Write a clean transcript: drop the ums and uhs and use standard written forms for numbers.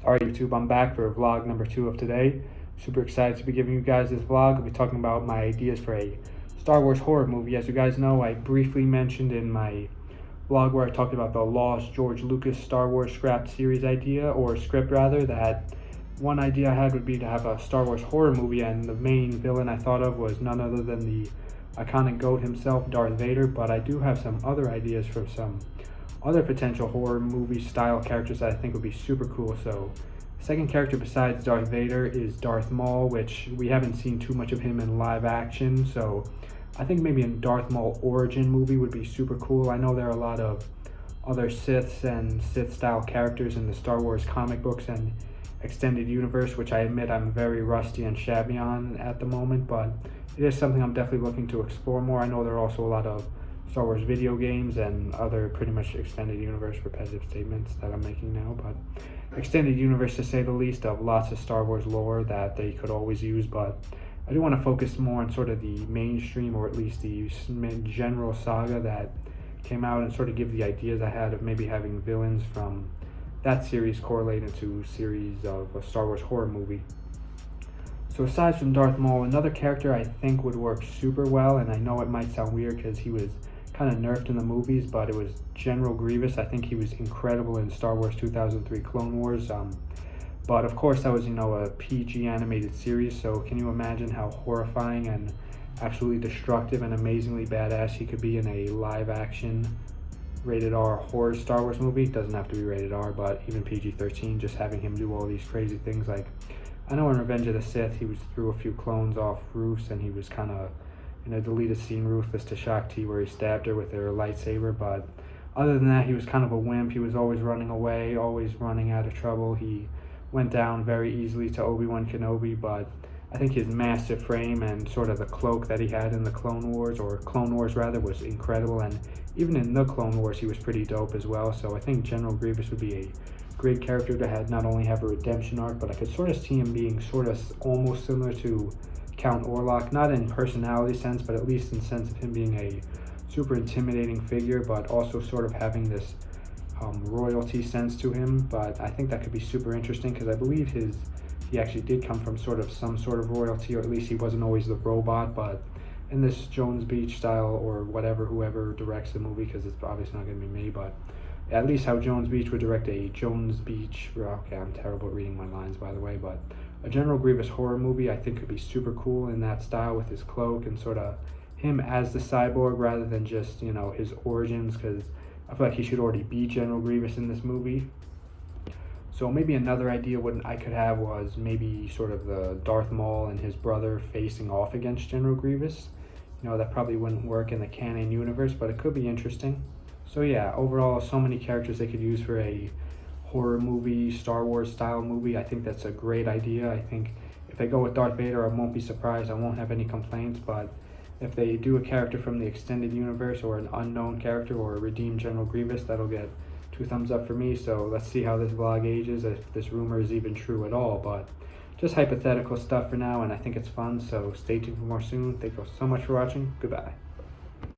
Alright YouTube, I'm back for vlog number 2 of today. Super excited to be giving you guys this vlog. I'll be talking about my ideas for a Star Wars horror movie. As you guys know, I briefly mentioned in my vlog where I talked about the lost George Lucas Star Wars scrapped series idea, or script rather, that one idea I had would be to have a Star Wars horror movie, and the main villain I thought of was none other than the iconic GOAT himself, Darth Vader. But I do have some other ideas for some other potential horror movie style characters that I think would be super cool. So the second character besides Darth Vader is Darth Maul, which we haven't seen too much of him in live action, so I think maybe a Darth Maul origin movie would be super cool. I know there are a lot of other Siths and Sith style characters in the Star Wars comic books and extended universe, which I admit I'm very rusty and shabby on at the moment, but it is something I'm definitely looking to explore more. I know there are also a lot of Star Wars video games and other pretty much extended universe repetitive statements that I'm making now, but extended universe to say the least, of lots of Star Wars lore that they could always use. But I do want to focus more on sort of the mainstream, or at least the general saga that came out, and sort of give the ideas I had of maybe having villains from that series correlate into series of a Star Wars horror movie. So aside from Darth Maul, another character I think would work super well, and I know it might sound weird because he was kind of nerfed in the movies, but it was General Grievous. I think he was incredible in Star Wars 2003 Clone Wars. But of course that was, a PG animated series, so can you imagine how horrifying and absolutely destructive and amazingly badass he could be in a live action rated R horror Star Wars movie? It doesn't have to be rated R, but even PG-13, just having him do all these crazy things. Like, I know in Revenge of the Sith, he was threw a few clones off roofs, and he was kind of, in a deleted scene, ruthless to Shakti, where he stabbed her with her lightsaber. But other than that, he was kind of a wimp. He was always running away, always running out of trouble. He went down very easily to Obi-Wan Kenobi, but I think his massive frame and sort of the cloak that he had in the Clone Wars rather, was incredible. And even in the Clone Wars, he was pretty dope as well. So I think General Grievous would be a great character to have, not only have a redemption arc, but I could sort of see him being sort of almost similar to Count Orlok, not in personality sense, but at least in sense of him being a super intimidating figure, but also sort of having this royalty sense to him. But I think that could be super interesting, because I believe he actually did come from some sort of royalty, or at least he wasn't always the robot. But in this Jones Beach style, or whoever directs the movie, because it's obviously not going to be me, but at least how Jones Beach would direct a Jones Beach, okay, I'm terrible at reading my lines, by the way, but a General Grievous horror movie I think could be super cool in that style, with his cloak and sort of him as the cyborg rather than just, his origins, because I feel like he should already be General Grievous in this movie. So maybe another idea what I could have was maybe sort of the Darth Maul and his brother facing off against General Grievous. That probably wouldn't work in the canon universe, but it could be interesting. So yeah, overall, so many characters they could use for a horror movie, Star Wars style movie. I think that's a great idea. I think if they go with Darth Vader, I won't be surprised. I won't have any complaints. But if they do a character from the extended universe, or an unknown character, or a redeemed General Grievous, that'll get 2 thumbs up for me. So let's see how this vlog ages, if this rumor is even true at all. But just hypothetical stuff for now, and I think it's fun. So stay tuned for more soon. Thank you all so much for watching. Goodbye.